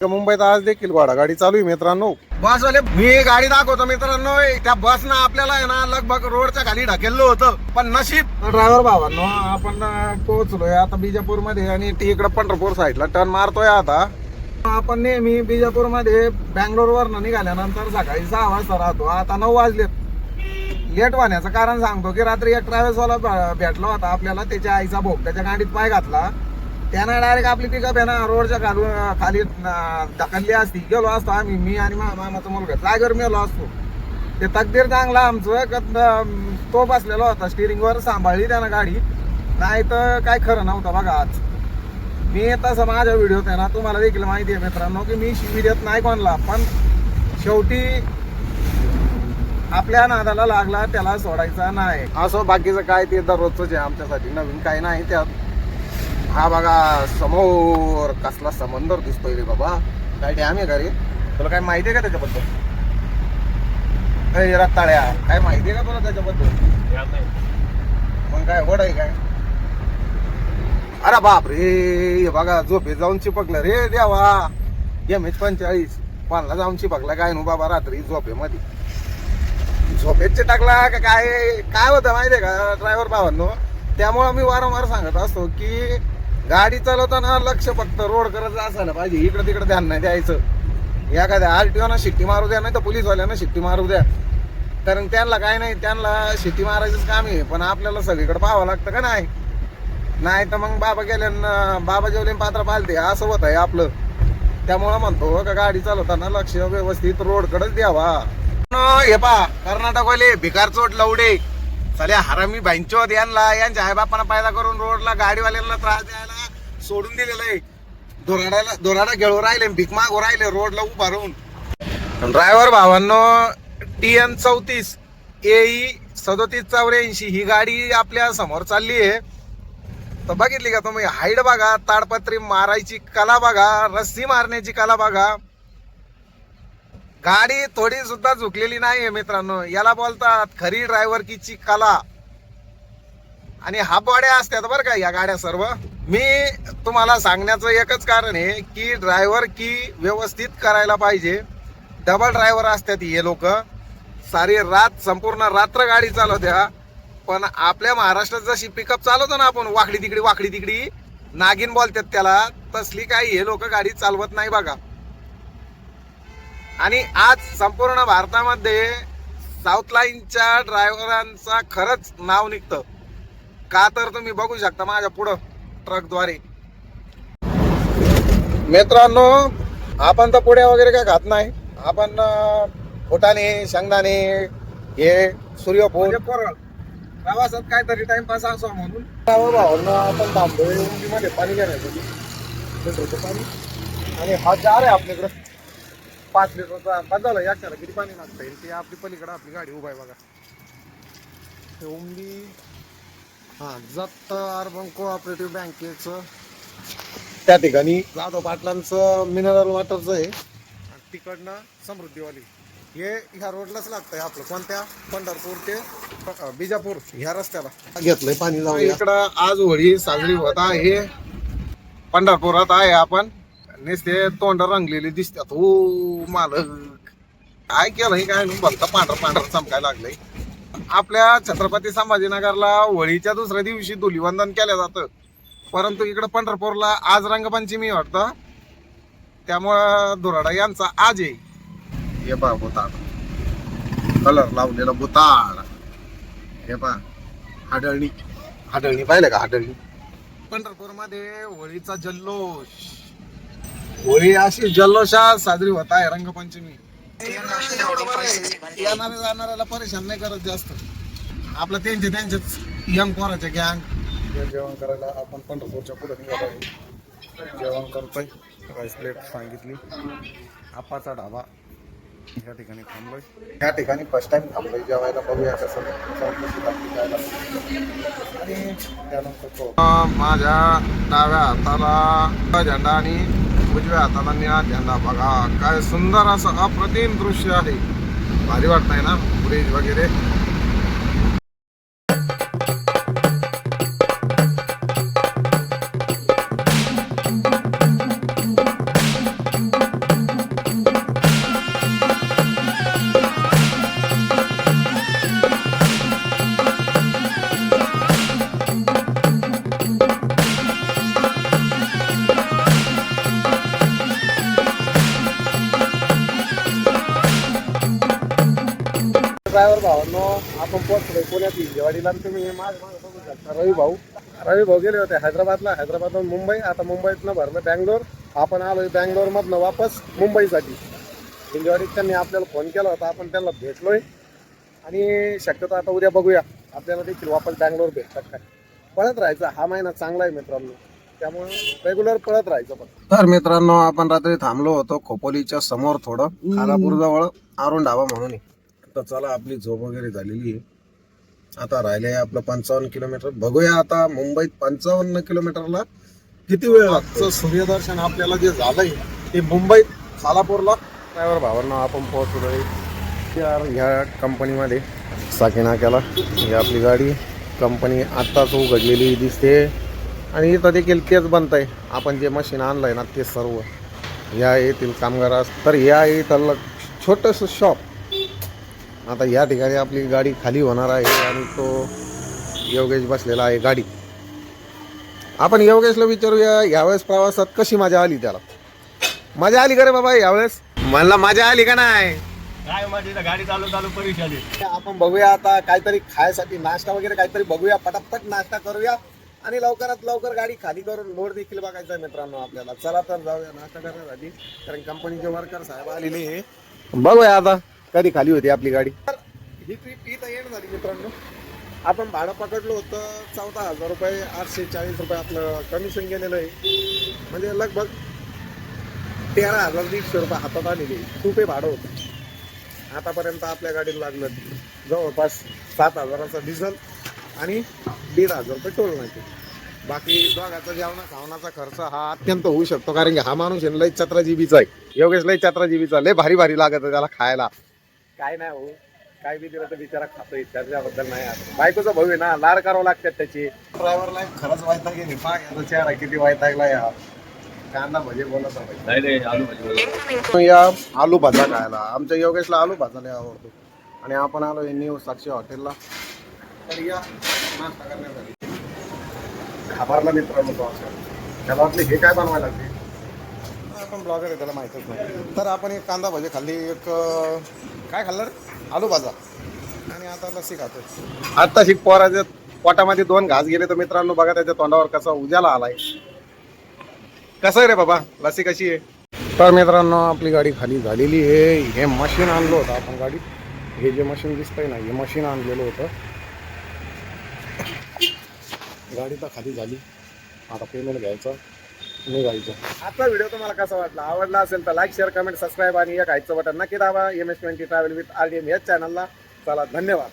मुंबईत आज देखील घोडागाडी चालू आहे मित्रांनो. बसवाले मी गाडी दाखवतो मित्रांनो. त्या बसनं आपल्याला आहे ना लगभग रोडच्या खाली ढकेललं होतं, पण नशीब ड्रायव्हर भावांनो आपण पोहोचलोय आता बिजापूर मध्ये आणि ती इकडे पंढरपूर साईडला टर्न मारतोय. आता आपण नेहमी बिजापूर मध्ये बँगलोर वरनं निघाल्यानंतर सकाळी 6 वाजता राहतो. आता 9 वाजलेत. लेट होण्याचं कारण सांगतो की रात्री एक ट्रॅव्हल्सवाला भेटला होता आपल्याला. त्याच्या आईचा भोग त्याच्या गाडीत पाय घातला. त्यानं डायरेक्ट आपली पिकअप आहे ना रोडच्या खाली ढकलली असती. गेलो असतो आम्ही, मी आणि मामाचा मुलगा जागेवर मेलो असतो. ते तकदीर चांगला आमचं तो बसलेला होता स्टिअरिंगवर, सांभाळली त्यानं गाडी. नाही तर काय खरं नव्हतं बघा. आज मी तसं माझ्या व्हिडिओत आहे ना तुम्हाला देखील माहिती आहे मित्रांनो की मी शिवी देत नाही कोणला, पण शेवटी आपल्या नादाला लागला त्याला सोडायचा नाही. असं बाकीचं काय ते दररोजच आहे आमच्यासाठी, नवीन काही नाही त्यात. हा बघा समोर कसला समंदर दिसतोय रे बाबा. काय डॅम आहे का रे? तुला काय माहिती आहे का त्याच्याबद्दल? रताळ्या काय माहिती आहे का तुला त्याच्याबद्दल? मग काय वड आहे काय? अरे बाप रे, बघा झोपे जाऊन चिपकलं रे देवा. MH45 पानला जाऊन चिपकला काय नु बाबा रात्री झोपेमध्ये. झोपेचे टाकला का काय होतं माहितीये का ड्रायव्हर भावांनो. त्यामुळे मी वारंवार सांगत असतो की गाडी चालवताना लक्ष फक्त रोड करत असायला पाहिजे. इकडे तिकडे ध्यान नाही द्यायचं. एखाद्या RTO शिट्टी मारू द्या, नाही तर पोलीसवाल्यांना शिट्टी मारू द्या. कारण त्यांना काय नाही, त्यांना शिट्टी मारायचंच काम आहे. पण आपल्याला सगळीकडे पाहावं लागतं का नाही? नाही तर मग बाबा गेल्या बाबा जेवले पात्र पालते असं होत आहे आपलं. त्यामुळं म्हणतो का गाडी चालवताना लक्ष व्यवस्थित रोडकडेच द्यावा. हे पा कर्नाटकवाले भिकार चोट लवडे साले हरामी बाईंचोत यांच्या आईबापांना पैदा करून रोडला गाडीवाल्यांना त्रास द्यायला सोडून दिलेलं आहे. दोराडा घेऊन राहिले, भीक मागू राहिले रोडला उभा राहून. ड्रायव्हर भावांनो TN 34 AE 3784 ही गाडी आपल्या समोर चालली आहे. तर बघितली का तुम्ही? हाईट बघा, ताडपत्री मारायची कला बघा, रस्सी मारण्याची कला बघा. गाडी थोडी सुद्धा झुकलेली नाहीये मित्रांनो. याला बोलतात खरी ड्रायव्हरकीची कला. आणि हा बॉड्या असतात बरं का या गाड्या सर्व. मी तुम्हाला सांगण्याचं एकच कारण आहे की ड्रायव्हर की व्यवस्थित करायला पाहिजे. डबल ड्रायव्हर असतात हे लोक. सारी रात संपूर्ण रात्र गाडी चालवत्या. पण आपल्या महाराष्ट्रात जशी पिकअप चालवतो ना आपण, वाकडी तिकडी नागिन बोलतात त्याला, तसली काही हे लोक गाडी चालवत नाही बघा. आणि आज संपूर्ण भारतामध्ये साऊथ लाईनच्या ड्रायव्हरांचा खरंच नाव निघतं का, तर तुम्ही बघू शकता माझ्या पुढं ट्रकद्वारे. मित्रांनो आपण तर पुड्या वगैरे काय खात नाही. आपण फुटाणे, शेंगदाणे, हे सूर्यफूल प्रवासात काहीतरी टाइमपास असावा म्हणून भावांना आपण थांबतोय उंडीमध्ये पाणी घेण्यासाठी. पाणी आणि हा जार आहे आपल्याकडं 5 लिटरचा. बदल याच्याला किती पाणी लागतं ते आपली पलीकडे आपली गाडी उभा आहे बघा. हे उंडी जत अर्बन कोऑपरेटिव्ह बँकेचं त्या ठिकाणी जाधव पाटलांचं मिनरल वॉटरचं आहे. आणि तिकडनं समृद्धीवाली हे ह्या रोडलाच लागतंय आपलं. कोणत्या? पंढरपूर ते बिजापूर ह्या रस्त्याला घेतलंय पाणी जाऊन. इकडं आज होळी साजरी होत आहे. पंढरपुरात आहे आपण. नुसते तोंड रंगलेले दिसतात. हो मालक काय केलंय काय भलतं पांढर चमकायला लागलंय. आपल्या छत्रपती संभाजीनगरला होळीच्या दुसऱ्या दिवशी धुलीवंदन केलं जातं, परंतु इकडं पंढरपूरला आज रंगपंचमी वाटतं. त्यामुळं दोराडा यांचा आज आहे. हे पहा बुताड, कलर लावलेला बुताड. हे पहा हाडळणी पाहिलं का? हाडळणी. पंढरपूर मध्ये होळीचा जल्लोष. होळी अशी जल्लोषात साजरी होत आहे रंगपंचमी. येणाऱ्या जाणाऱ्याला परेशान नाही करत जास्त. आपलं त्यांचेच यंग पोराचे गँग जेवण करायला आपण पंढरपूरच्या पुढे निघालो. जेवण करतोय. राईस प्लेट सांगितली. आपाचा ढाबा या ठिकाणी थांबलोय. या ठिकाणी फर्स्ट टाइम थांबलोय जेवायला. बघूया कसं आणि त्यानंतर माझ्या डाव्या हाताला झेंडा आणि उजव्या हाताला निळा झेंडा. बघा काय सुंदर असं अप्रतिम दृश्य आहे. भारी वाटतंय ना ब्रिज वगैरे. ड्रायव्हर भावांनो, आपण पोहोचलोय पुण्यात हिंजेवाडीला. तुम्ही माझ्या मागे बघू शकता रवी भाऊ गेले होते हैदराबादहून मुंबई. आता मुंबईतनं भरलं बँगलोर. आपण आलोय बँगलोरमधनं वापस मुंबईसाठी. हिंजेवाडीत त्यांनी आपल्याला फोन केला होता, आपण त्यांना भेटलोय आणि शक्यतो आता उद्या बघूया आपल्याला देखील वापस बँगलोर भेटतात काय. पळत राहायचं, हा महिना चांगला आहे मित्रांनो, त्यामुळे रेग्युलर पळत राहायचं. पण तर मित्रांनो, आपण रात्री थांबलो होतो खोपोलीच्या समोर थोडं खालापूर जवळ अरुण ढाबा म्हणून. तर चला, आपली झोप वगैरे झालेली आहे. आता राहिले आपलं 55 किलोमीटर. बघूया आता मुंबईत 55 किलोमीटरला किती वेळ लागतो. सूर्यदर्शन आपल्याला जे झालंय ते मुंबईत खालापूरला. ड्रायव्हर भावांना आपण पोहोचलोय ह्या कंपनीमध्ये साकीनाक्याला. ही आपली गाडी कंपनी आत्ताच उघडलेली दिसते आणि इथं देखील तेच बनत आहे. आपण जे मशीन आणलं आहे ना ते सर्व या येथील कामगार. तर या इथलं छोटंसं शॉप. आता या ठिकाणी आपली गाडी खाली होणार आहे आणि तो योगेश बसलेला आहे गाडी. आपण योगेशला विचारूया यावेळेस प्रवासात कशी मजा आली. त्याला मजा आली का रे बाबा यावेळेस? म्हणला मजा आली का नाही? काय माझी गाडी चालू परीक्षाली. आपण बघूया आता काहीतरी खायसाठी नाश्ता वगैरे काहीतरी बघूया. पटापट नाश्ता करूया आणि लवकरात लवकर गाडी खाली करून लोड देखील बघायचा आहे मित्रांनो आपल्याला. चला तर जाऊया नाश्ता करण्यासाठी, कारण कंपनीचे वर्कर साहेब आलेले आहे. बघूया आता कधी खाली होती आपली गाडी. तर ही ट्रिप इथं एंड झाली मित्रांनो. आपण भाडं पकडलं होतं 14,000 रुपये. 840 रुपये आपलं कमिशन गेलेलं आहे. म्हणजे लगभग 13,150 रुपये हातात आलेले. रुपये भाडं होतं. आतापर्यंत आपल्या गाडीला लागलं जवळपास 7,000चा डिझेल आणि 1,500 रुपये टोल नाही. बाकी दोघाचा जेवणा खावणाचा खर्च हा अत्यंत होऊ शकतो, कारण की हा माणूस लय 17 जीबीचा आहे. योगेश लय 17 जीबीचा. लय भारी लागत त्याला खायला. काय नाही हो, काय बी दिलं तर बिचारा खातोय, त्याच्याबद्दल नाही. आता बायकोचा भाऊ आहे ना, लाड करावं लागतात त्याची. ड्रायव्हरला खरंच वायता गेली. पाय चेहरा किती वायतागला या. कांदा भजे बोलत या आलू भाजा खायला. आमच्या योगेशला आलू भाजा लय आवडतो आणि आपण आलो न्यू साक्षी हॉटेलला. तर या नाश्ता करण्यासाठी खाबारला मित्रांनो त्याला वाटले हे काय बनवायला लागते. आपण ब्लॉगर आहे, त्याला माहीतच नाही. तर आपण एक कांदा भजे खाल्ली, एक काय खाल्लं आलू भाजा, आणि आता लस्सी खातोय. आता शिक पोराच्या पोटामध्ये 2 घास गेले तर मित्रांनो बघा त्याच्या तोंडावर कसा उजाला आलाय. कसं आहे रे बाबा, लस्सी कशी आहे? तर मित्रांनो आपली गाडी खाली झालेली आहे. हे मशीन आणलं होतं आपण गाडीत. हे जे मशीन दिसतंय ना, हे मशीन आणलेलं होतं. गाडी तर खाली झाली. आता पेमेंट घ्यायचं, निघायचं. आजचा व्हिडिओ तुम्हाला कसा वाटला? आवडला असेल तर लाईक, शेअर, कमेंट, सबस्क्राईब आणि एक आयचं बटन नक्की दाबा. MS20 ट्रॅव्हल विथ RDM या चॅनलला. चला, धन्यवाद.